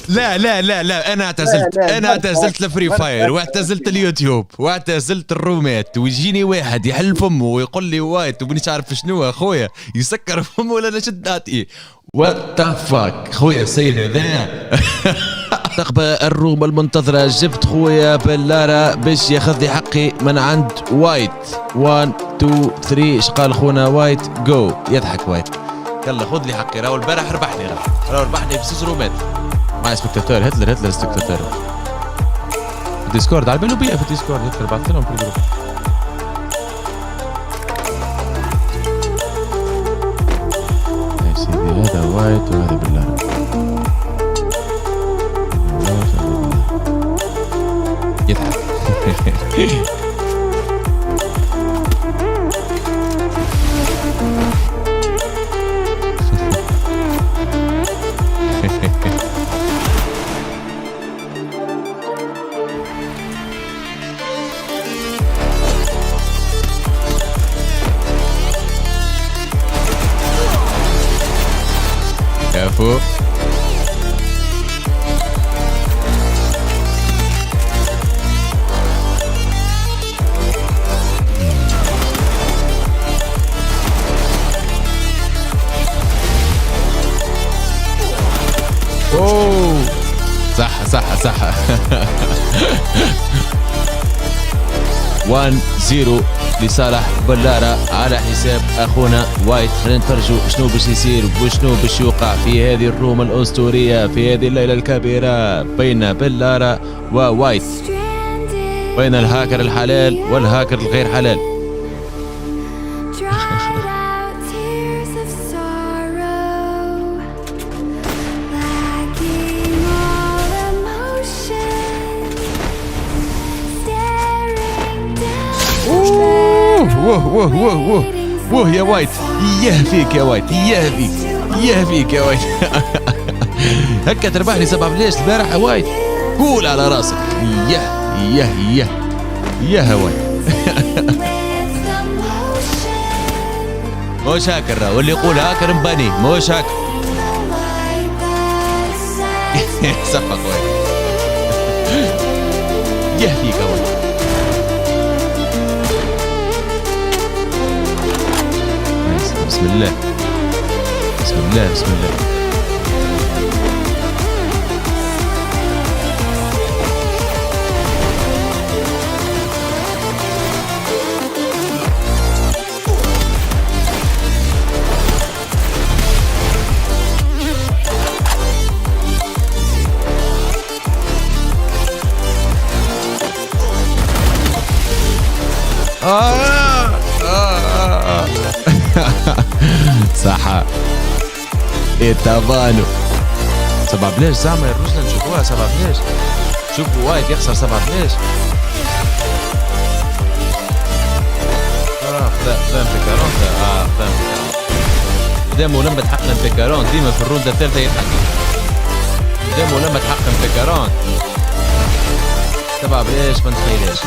لا لا لا لا، انا اعتزلت، انا اعتزلت الفري فاير واعتزلت اليوتيوب واعتزلت الرومات، ويجيني واحد يحل فمه ويقول لي وايت ومانيش عارف شنو اخويا، يسكر فمه ولا نشد نعطيه وات ذا فاك خويا السيد هذا. تقبل الروم المنتظرة، جبت خويا بلارة باش ياخذ لي حقي من عند وايت. 1 2 3 اش قال خونا وايت؟ جو. يضحك وايت. يلا خذ لي حقي، راهو البارح ربحني، راهو ربحني في 6 رومات مع سبكتاتور. هتلر سبكتاتور في الديسكورد، على بالو بيا في الديسكورد. هتلر بعثت لهم في الجروب. يا سيدي هذا وايت وهذا بلارة. يضحك. كفو. اوه صح صح صح. 1-0 لصالح بلارة على حساب اخونا وايت. خلينا نتفرجوا شنو باش يصير وشنو باش يوقع في هذه الروم الاسطوريه في هذه الليله الكبيره بين بلارة ووايت، بين الهاكر الحلال والهاكر الغير حلال. ووه يا وايت، ياه فيك يا وايت، ياه فيك، ياه فيك يا وايت. هكا تربحني 7 بلاش البارح يا وايت، قول على راسك. ياه ياه ياه ياه وايت. موش هاكر، واللي يقول هاكر مباني موش هاكر. صفق وايت. ياه فيك يا وايت. بسم الله بسم الله بسم الله. صح اتفانو 7 بلاش زعما يا الرجل نشوفوها 7 بلاش. شوفوا وايد يخسر 7 بلاش. فهم بيكارون. فهم دامو لما تحقق بيكارون ديما في الروندا الثالثة يضحك. دامو لما تحقق بيكارون 7 بلاش ما نتخيلهاش.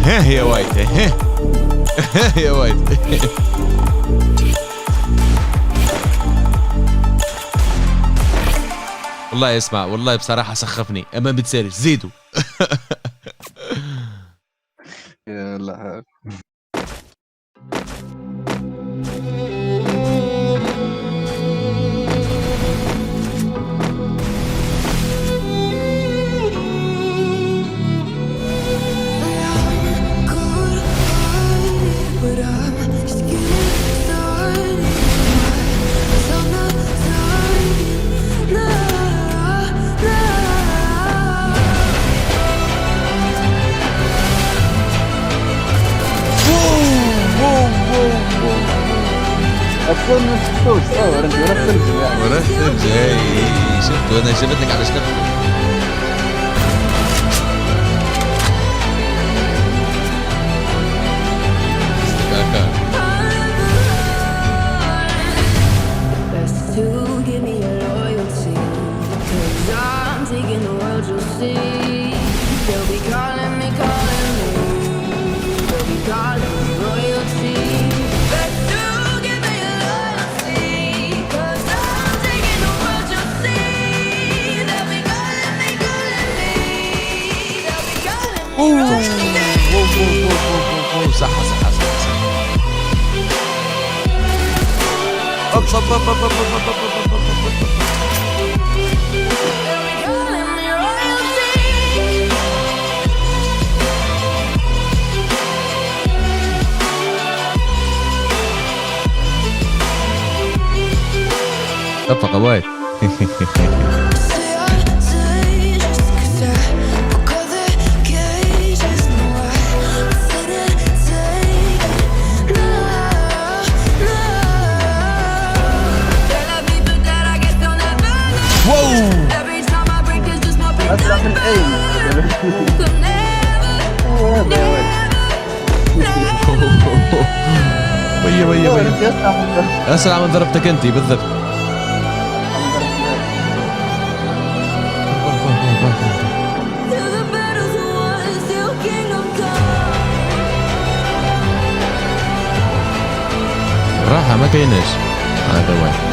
ها يا وايت، ها يا وايت. والله اسمع، والله بصراحة سخفني أما بتسالش زيدوا. يلا أصلاً ما شفتوش صور أنت ولا الثلج يعني. ولا الثلج هاي شفتوا أنا جبت لك على شنو. They'll be calling me, calling me. They'll be calling me royalty. But you give me your loyalty, 'cause I'm taking the world, you'll see. They'll be calling me, calling me. They'll be calling me royalty. صح أوب. They'll be calling me royalty. اتفق وايد. أسرع من أي ويا اسرع من ضربتك انت بالضبط. راحة ما كايناش هذا واحد.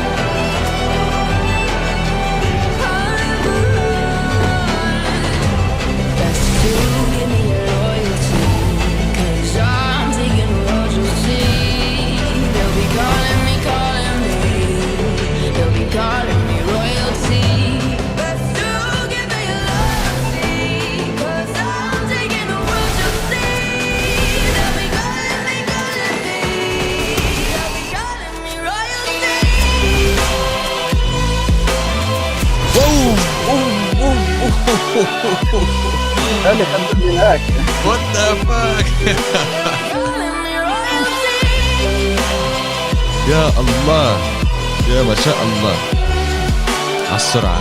هذا خليني هناك. What the fuck. يا الله يا ما شاء الله على السرعة.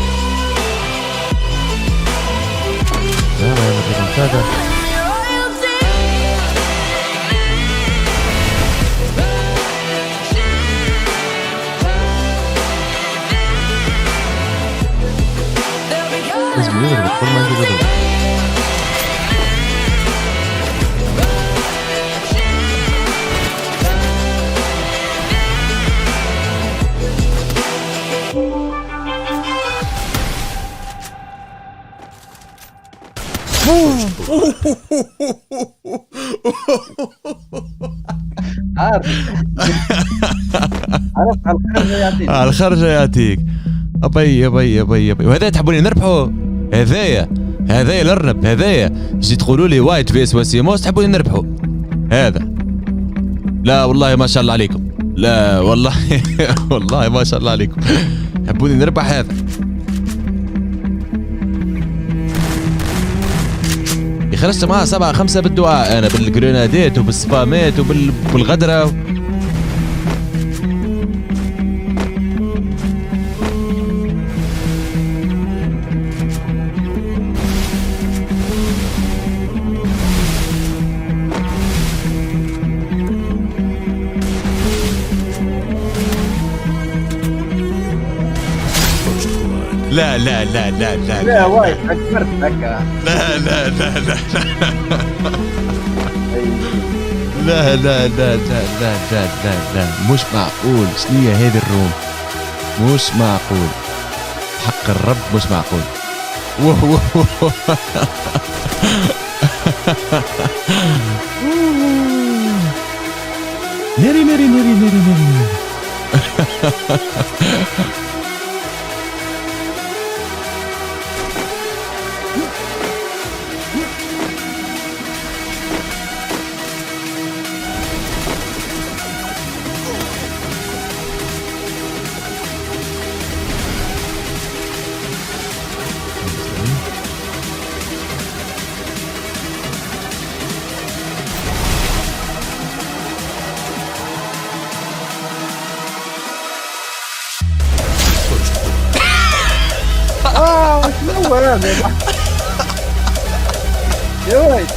لا ما يمكن هذا. لازم يضرب كل ما يجي يضرب. عارف على الخرجة يعطيك. على الخرجة يعطيك. أبي أبي أبي أبي. وهذا تحبوني نربحوا؟ هذايا الأرنب هذايا. جي تقولوا لي وايت فيس وسيموس تحبوني نربحوا؟ هذا. لا والله ما شاء الله عليكم. لا والله والله ما شاء الله عليكم. تحبوني نربح هذا. خرجت معها 7-5 بالدعاء أنا بالجرينادات وبالسبامات وبالغدرة. لا لا لا لا لا لا وايد فكرت هكا. لا لا لا لا لا لا لا لا لا لا لا لا مش معقول. شنية هذه الروم؟ مش معقول حق الرب مش معقول. ناري ناري ناري ناري ناري. شنو هذا؟ يا وايد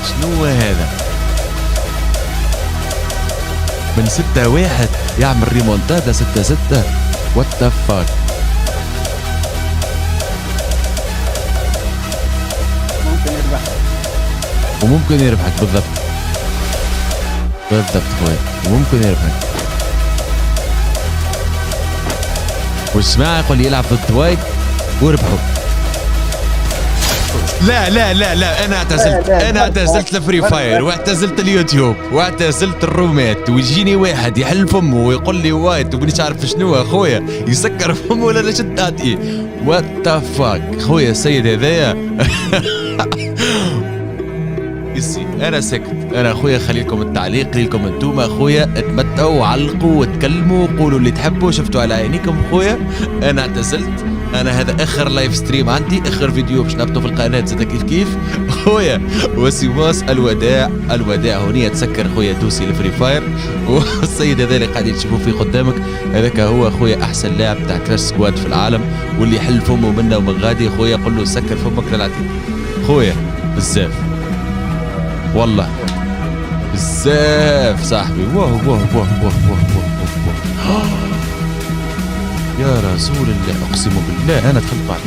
شنو هذا؟ من 6-1 يعمل ريمونتادا 6-6. وات ذا فاك. ممكن يربح. وممكن يربحك بالضبط. بالضبط خويا وممكن يربحك. واسمع يقول يلعب ضد وايت وربحوا. لا لا لا لا انا اعتزلت. انا اعتزلت الفري فاير واعتزلت اليوتيوب واعتزلت الرومات. ويجيني واحد يحل فمه ويقول لي وايت ومانيش عارف شنو اخويا يسكر فمه ولا لا شد اعطيه. وات ذا فاك خويا السيد هذايا. يسي انا سكت. انا اخويا خليلكم التعليق ليكم انتوما اخويا. تمتعوا وعلقوا وتكلموا قولوا اللي تحبوا. شفتوا على عينيكم اخويا. انا اعتزلت. انا هذا اخر لايف ستريم عندي اخر فيديو باش نهبطوا في القناه زاد كيف كيف اخويا. وسيماس الوداع. الوداع هونية تسكر اخويا دوسي الفري فاير. والسيد هذا اللي قاعدين تشوفوه في قدامك هذاك هو اخويا احسن لاعب تاع كراش سكواد في العالم. واللي يحل فمه منا ومن غادي اخويا قول له سكر فمك للعتيق اخويا. بزاف والله بزاف صاحبي. واه واه واه واه واه واه. يا رسول الله اقسم بالله انا دخلت بعد.